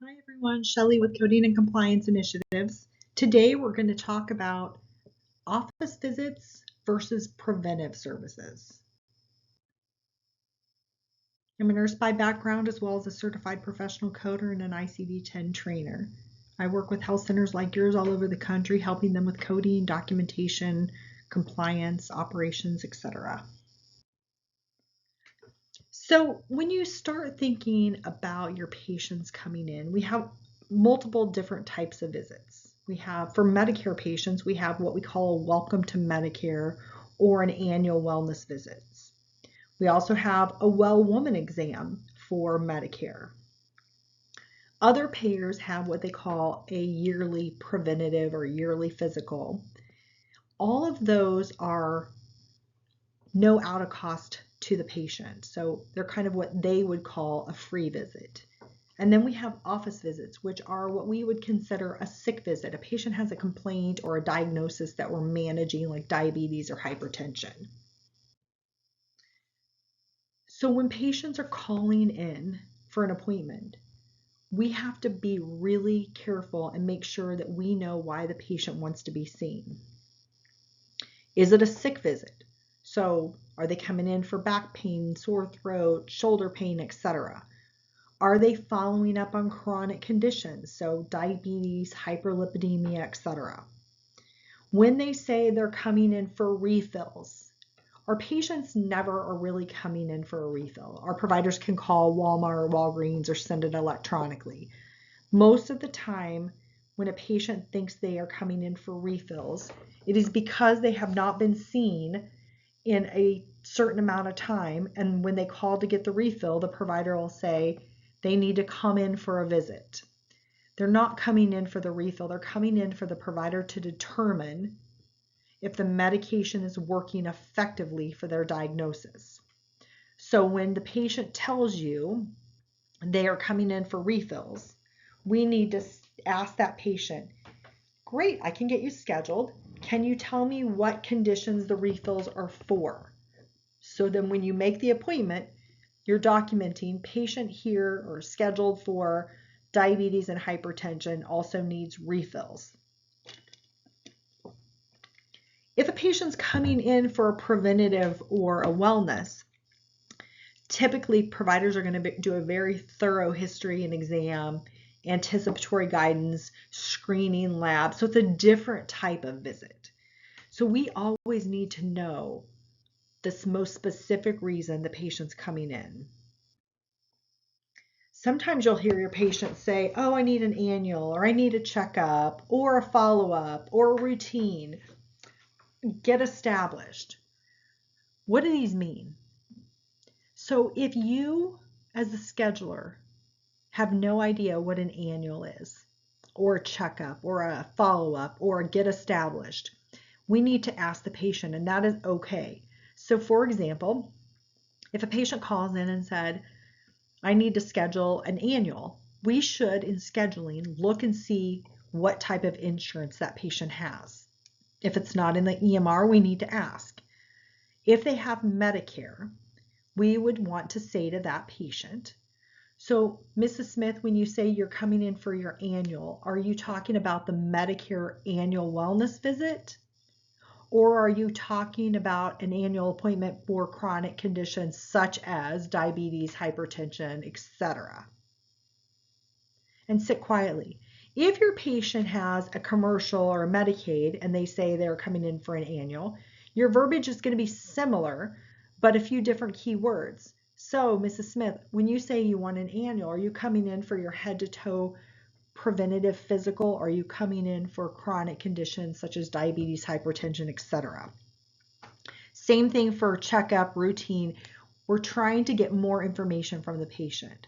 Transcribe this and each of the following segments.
Hi everyone, Shellie with Coding and Compliance Initiatives. Today we're going to talk about office visits versus preventive services. I'm a nurse by background as well as a certified professional coder and an ICD-10 trainer. I work with health centers like yours all over the country, helping them with coding, documentation, compliance, operations, etc. So when you start thinking about your patients coming in, we have multiple different types of visits. We have, for Medicare patients, we have what we call a welcome to Medicare or an annual wellness visits. We also have a well woman exam for Medicare. Other payers have what they call a yearly preventative or yearly physical. All of those are no out of cost to the patient. So they're kind of what they would call a free visit. And then we have office visits, which are what we would consider a sick visit. A patient has a complaint or a diagnosis that we're managing, like diabetes or hypertension. So when patients are calling in for an appointment, we have to be really careful and make sure that we know why the patient wants to be seen. Is it a sick visit? So are they coming in for back pain, sore throat, shoulder pain, etc.? Are they following up on chronic conditions? So diabetes, hyperlipidemia, etc. When they say they're coming in for refills, our patients never are really coming in for a refill. Our providers can call Walmart or Walgreens or send it electronically. Most of the time, when a patient thinks they are coming in for refills, it is because they have not been seen in a certain amount of time, and when they call to get the refill, the provider will say they need to come in for a visit. They're not coming in for the refill, they're coming in for the provider to determine if the medication is working effectively for their diagnosis. So when the patient tells you they are coming in for refills, we need to ask that patient, great, I can get you scheduled. Can you tell me what conditions the refills are for? So then when you make the appointment, you're documenting patient here or scheduled for diabetes and hypertension, also needs refills. If a patient's coming in for a preventative or a wellness, typically providers are going to do a very thorough history and exam, anticipatory guidance, screening, lab. So it's a different type of visit. So we always need to know this most specific reason the patient's coming in. Sometimes you'll hear your patient say, oh, I need an annual, or I need a checkup, or a follow-up, or a routine. Get established. What do these mean? So if you, as a scheduler, have no idea what an annual is, or a checkup, or a follow-up, or a get established, we need to ask the patient, and that is okay. So for example, if a patient calls in and said, I need to schedule an annual, we should, in scheduling, look and see what type of insurance that patient has. If it's not in the EMR, we need to ask. If they have Medicare, we would want to say to that patient, so Mrs. Smith, when you say you're coming in for your annual, are you talking about the Medicare annual wellness visit? Or are you talking about an annual appointment for chronic conditions such as diabetes, hypertension, etc.? And sit quietly. If your patient has a commercial or a Medicaid and they say they're coming in for an annual, your verbiage is going to be similar, but a few different keywords. So, Mrs. Smith, when you say you want an annual, are you coming in for your head to toe preventative physical, or are you coming in for chronic conditions such as diabetes, hypertension, etc.? Same thing for checkup, routine. We're trying to get more information from the patient.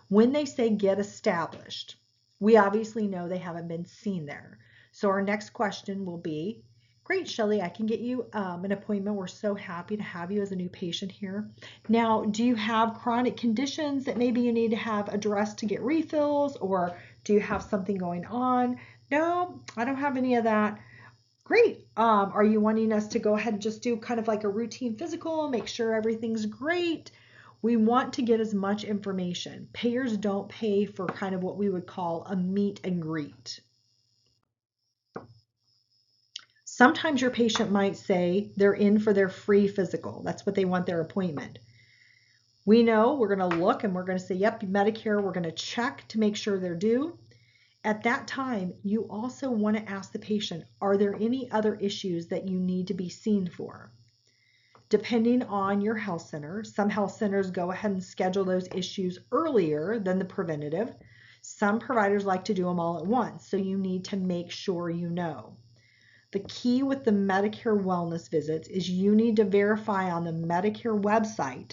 When they say get established, we obviously know they haven't been seen there. So our next question will be, great, Shellie, I can get you an appointment. We're so happy to have you as a new patient here. Now, do you have chronic conditions that maybe you need to have addressed to get refills, or do you have something going on? No, I don't have any of that. Great. Are you wanting us to go ahead and just do kind of like a routine physical, make sure everything's great? We want to get as much information. Payers don't pay for kind of what we would call a meet and greet. Sometimes your patient might say they're in for their free physical. That's what they want their appointment. We know we're going to look and we're going to say, yep, Medicare, we're going to check to make sure they're due. At that time, you also want to ask the patient, are there any other issues that you need to be seen for? Depending on your health center, some health centers go ahead and schedule those issues earlier than the preventative. Some providers like to do them all at once, so you need to make sure you know. The key with the Medicare wellness visits is you need to verify on the Medicare website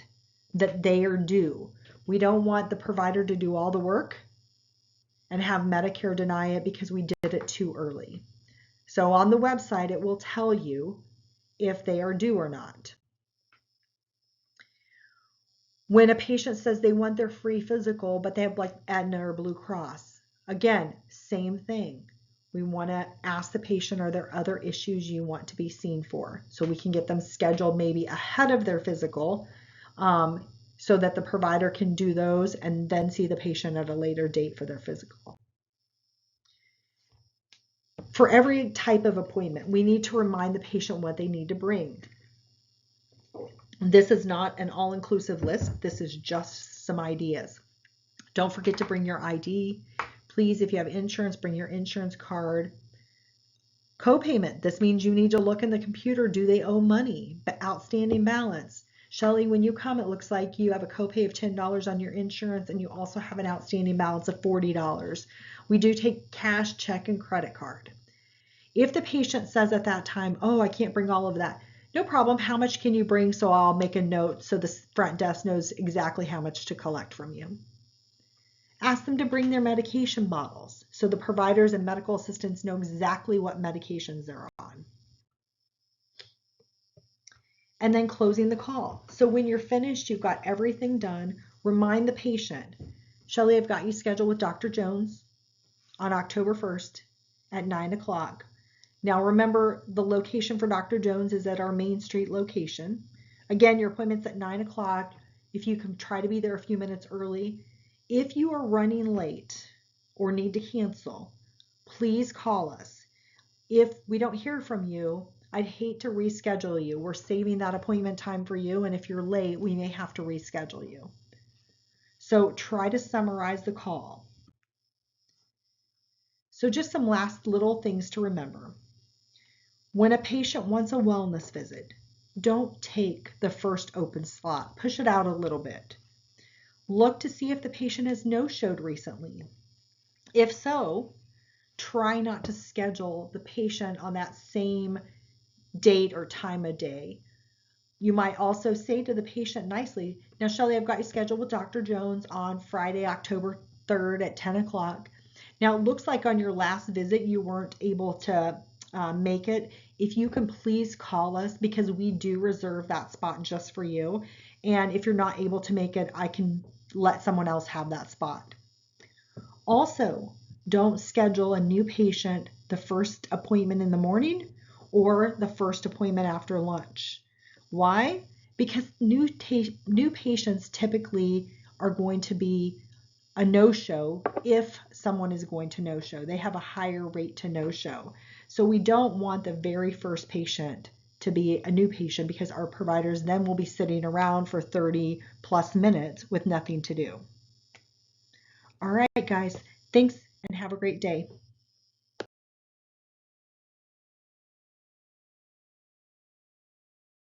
that they are due. We don't want the provider to do all the work and have Medicare deny it because we did it too early. So on the website, it will tell you if they are due or not. When a patient says they want their free physical, but they have like Aetna or Blue Cross, again, same thing. We want to ask the patient, are there other issues you want to be seen for? So we can get them scheduled maybe ahead of their physical, so that the provider can do those and then see the patient at a later date for their physical. For every type of appointment, we need to remind the patient what they need to bring. This is not an all-inclusive list. This is just some ideas. Don't forget to bring your ID. Please, if you have insurance, bring your insurance card. Copayment. This means you need to look in the computer. Do they owe money? Outstanding balance. Shellie, when you come, it looks like you have a copay of $10 on your insurance and you also have an outstanding balance of $40. We do take cash, check, and credit card. If the patient says at that time, oh, I can't bring all of that, no problem. How much can you bring? So I'll make a note so the front desk knows exactly how much to collect from you. Ask them to bring their medication bottles so the providers and medical assistants know exactly what medications they're on. And then closing the call. So when you're finished, you've got everything done, remind the patient, Shellie, I've got you scheduled with Dr. Jones on October 1st at 9 o'clock. Now remember, the location for Dr. Jones is at our Main Street location. Again, your appointment's at 9 o'clock. If you can try to be there a few minutes early. If you are running late or need to cancel, please call us. If we don't hear from you, I'd hate to reschedule you. We're saving that appointment time for you, and if you're late, we may have to reschedule you. So try to summarize the call. So just some last little things to remember. When a patient wants a wellness visit, don't take the first open slot. Push it out a little bit. Look to see if the patient has no-showed recently. If so, try not to schedule the patient on that same date or time of day. You might also say to the patient nicely, now Shellie, I've got you scheduled with Dr. Jones on Friday, October 3rd at 10 o'clock. Now it looks like on your last visit you weren't able to make it. If you can please call us because we do reserve that spot just for you. And if you're not able to make it, I can let someone else have that spot. Also, don't schedule a new patient the first appointment in the morning or the first appointment after lunch. Why? Because new patients typically are going to be a no-show if someone is going to no-show. They have a higher rate to no-show. So we don't want the very first patient to be a new patient because our providers then will be sitting around for 30 plus minutes with nothing to do. All right, guys, thanks and have a great day.